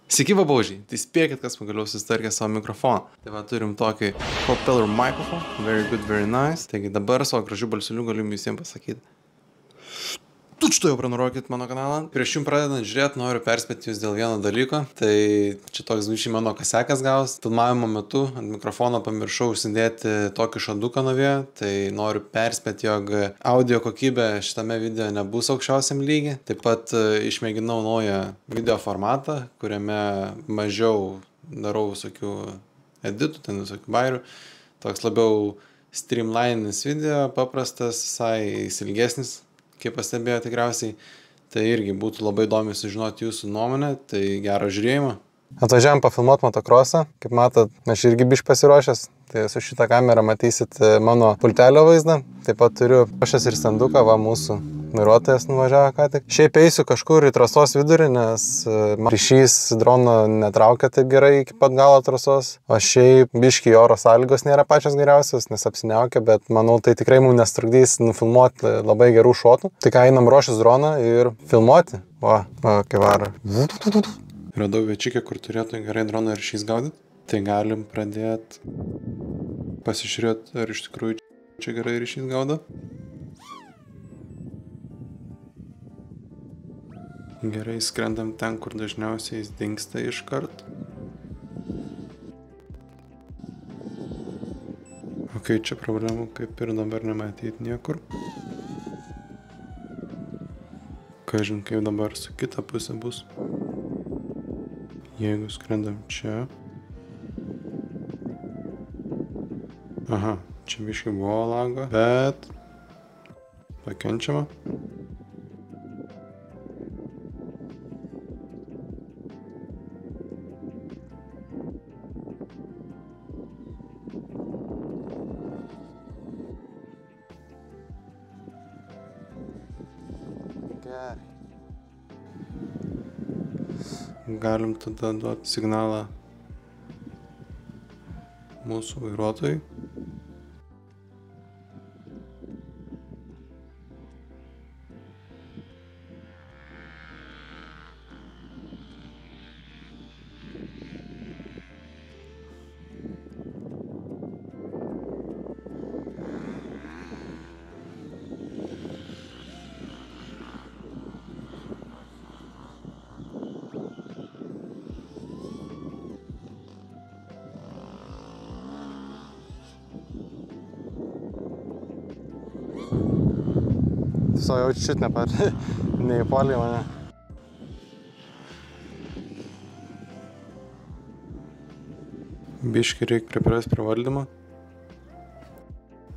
Sveiki, babaužiai, tai spėkit, kas pagaliau susitvarkė savo mikrofoną. Tai va, turim tokį propeller microphone, very good, very nice. Taigi dabar savo gražių balselių galiu visiems pasakyti. Tučtu jau prenumeruokit mano kanalą. Prieš jums pradedant žiūrėti, noriu perspėti jūs dėl vieno dalyko. Tai čia toks grįžti mano kasekas gaus. Filmavimo metu ant mikrofono pamiršau užsidėti tokį šaduką nuo. Tai noriu perspėti, jog audio kokybė šitame video nebus aukščiausiam lygiai. Taip pat išmėginau naują video formatą, kuriame mažiau darau visokių editų, ten visokių bairių. Toks labiau streamlininis video, paprastas, visai ilgesnis. Kaip pastebėjo tikriausiai, tai irgi būtų labai įdomu sužinoti jūsų nuomonę, tai gero žiūrėjimo. Atvažiavam pafilmuoti motokrosą, kaip matot, aš irgi biškį pasiruošęs, tai su šitą kamerą matysit mano pultelio vaizdą, taip pat turiu pašęs ir standuką, va mūsų vairuotojas nuvažiavo ką tik. Šiaip eisiu kažkur į trasos vidurį, nes ryšys drono netraukia taip gerai iki pat galo trasos, o šiaip biškį oro sąlygos nėra pačios geriausios, nes apsiniaukia, bet manau tai tikrai mums nestrukdys nufilmuoti labai gerų šotų. Tai ką, einam ruoštis droną ir filmuoti. Va, kai varo. Radau viečikę, kur turėtų gerai droną ryšys gaudyti. Tai galim pradėti pasižiūrėti, ar iš tikrųjų čia gerai ryšys gaudo. Gerai, skrendam ten, kur dažniausiai jis dingsta iškart. Ok, čia problemų kaip ir dabar nematyti niekur. Kažin, kaip dabar su kita pusė bus. Jeigu skrendam čia. Aha, čia biškai buvo lago, bet pakenčiama. Gerai. Galim tada duoti signalą mūsų vairuotojui. Tiesiog jau šit neįpuolė mane. Biškį reikia priprast prie valdymo.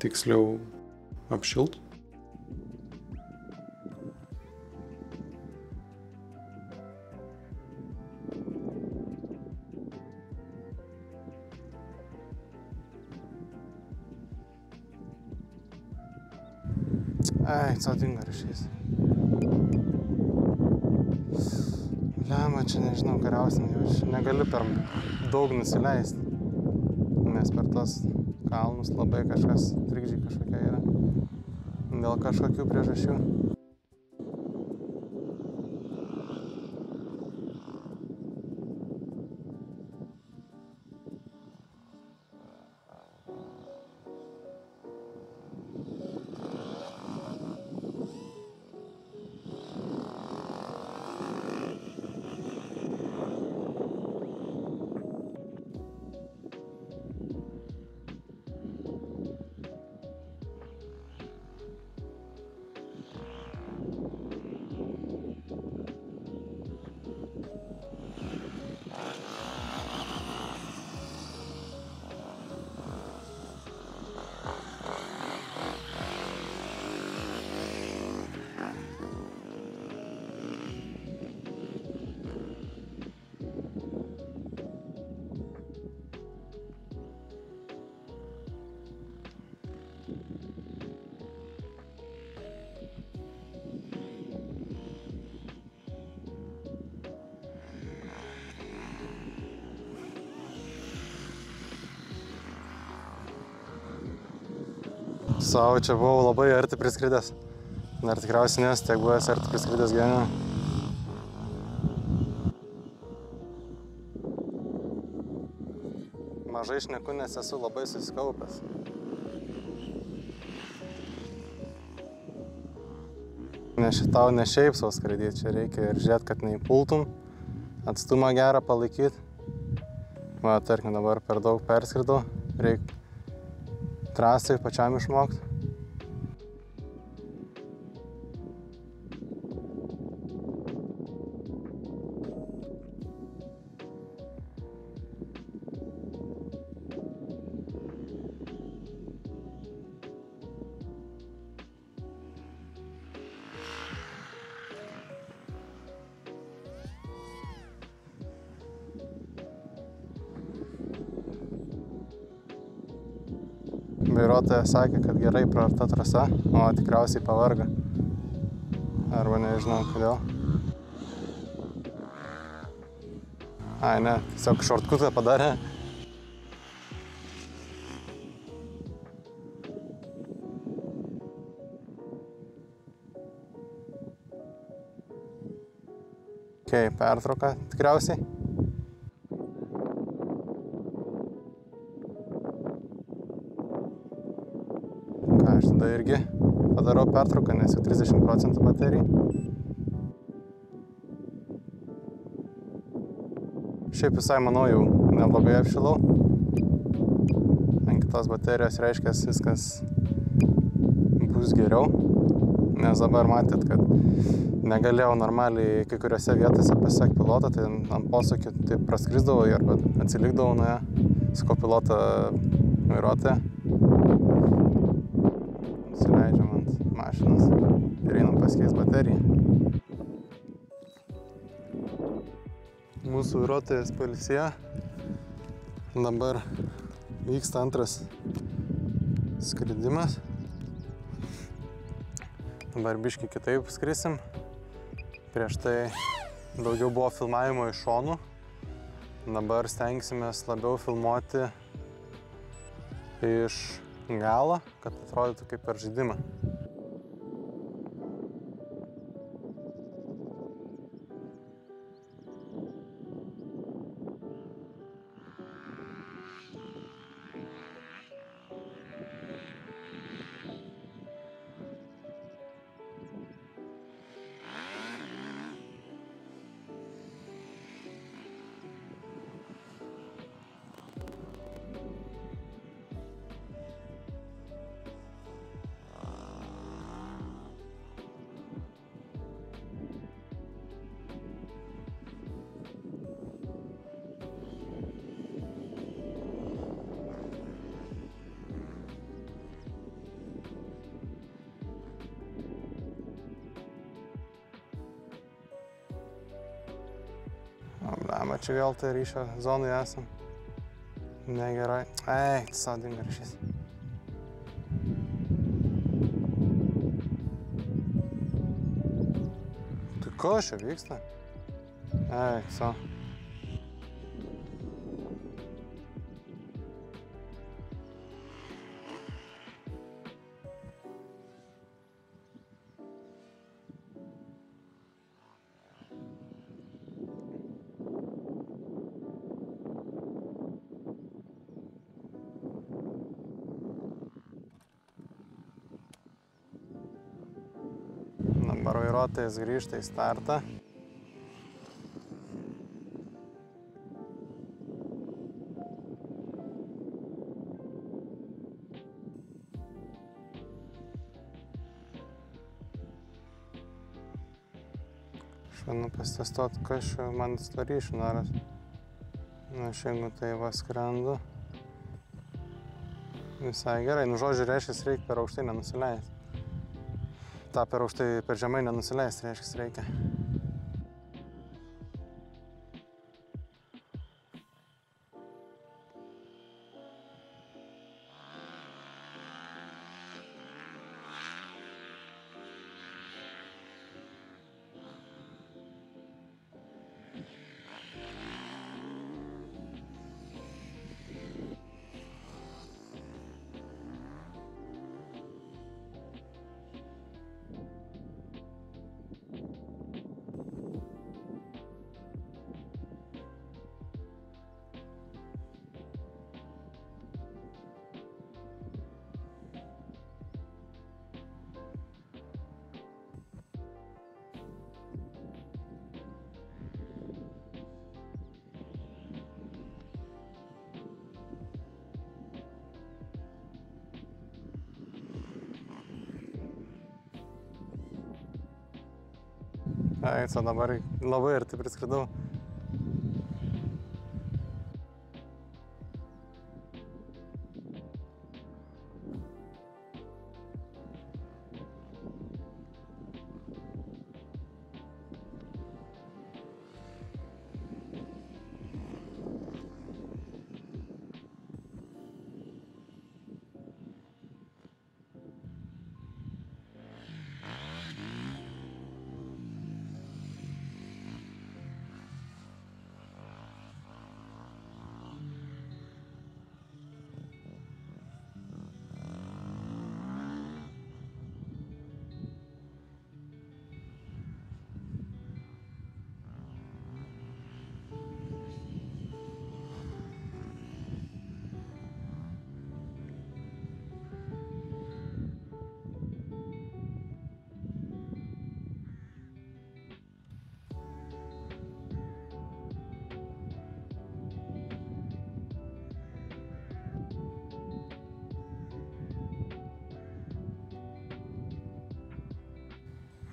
Tiksliau apšilt. Ai, caudinga ryšys. Lemą čia nežinau, kariausim jau. Negaliu per daug nusileisti. Nes per tos kalnus labai kažkas trikdžiai kažkokia yra. Dėl kažkokių priežasčių. Savo čia buvau labai arti priskridęs. Dar tikriausiai nes tiek buvęs arti priskridęs gyvenime. Mažai šneku, nes esu labai susikaupęs. Nes tau ne šiaip sau skraidyti, čia reikia ir žiūrėti, kad neįpultum, atstumą gerą palaikyti. Va, tarkim, dabar per daug perskridau, reikia trasai pačiam išmokti. Vairuotojas sakė, kad gerai praarta trasa, o tikriausiai pavarga. Arba nežinau kodėl. Ai, ne, tiesiog šortkutą padarė. Ok, pertrauka tikriausiai. Aš tada irgi padarau pertrauką, nes jau 30% baterijai. Šiaip visai, manau, jau neblogai apšilau. Ant kitos baterijos reiškia viskas bus geriau. Nes dabar matėt, kad negalėjau normaliai kai kuriuose vietose pasiekti pilotą, tai ant posūkių taip praskrisdavau arba atsilikdavau nuo ją, su kopilotą vairuotoją. Nusileidžiam ant mašinos ir einam pasikeist bateriją. Mūsų vairuotojas pailsėjo. Dabar vyksta antras skridimas. Dabar biškį kitaip skrisim. Prieš tai daugiau buvo filmavimo iš šonų. Dabar stengsimės labiau filmuoti iš galo, kad atrodytų kaip per žaidimą. Blema, čia vėl tai ryšio zonai esam. Negerai. Ei, sau dingo ryšys. Tai kas čia vyksta? Ei, sau. Dabar vairuotojas grįžta į startą. Šaunu pasitestuot, kas čia man to ryšio daras. Aš jeigu tai va skrendu. Visai gerai. Nu, žodžiu, reiškia, reikia per aukštai nenusileisti. Ta per aukštai, per žemai nenusileisti, reiškia, reikia. Eico, dabar labai arti priskridau.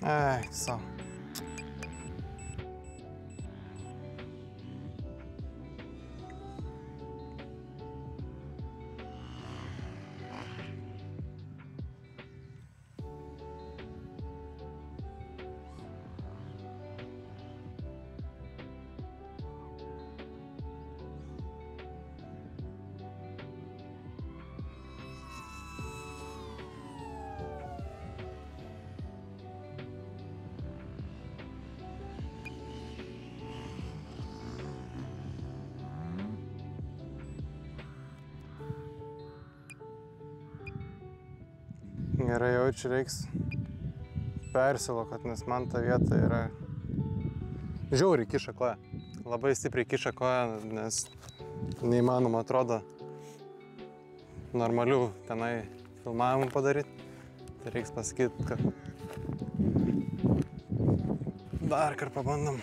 Ai, savo. Gerai jaučiu, reiks persilokot, nes man ta vieta yra žiauriai kiša koja. Labai stipriai kiša koja, nes neįmanoma atrodo normalių tenai filmavimų padaryti. Tai reiks pasakyti, kad dar kartą pabandom.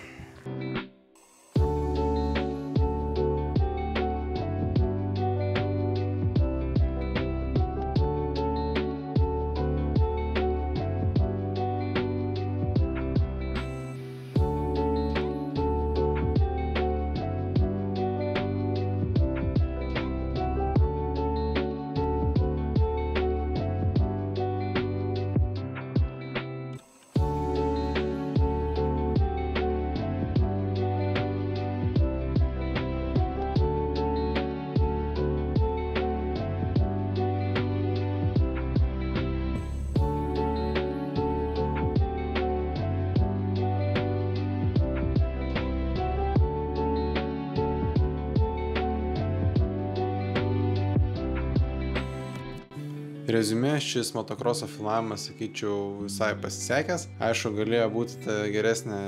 Reziumė, šis motokroso filmavimas, sakyčiau, visai pasisekęs. Aišku, galėjo būti geresnė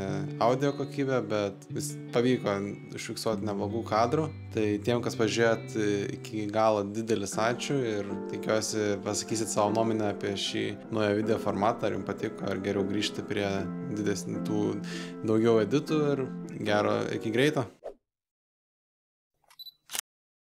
audio kokybė, bet vis pavyko užfiksuoti neblogų kadrų. Tai tiem, kas pažiūrėt iki galo, didelis ačiū ir tikiuosi pasakysit savo nuomonę apie šį naują video formatą, ar jums patiko, ar geriau grįžti prie didesnių tų daugiau editų ir gero iki greito.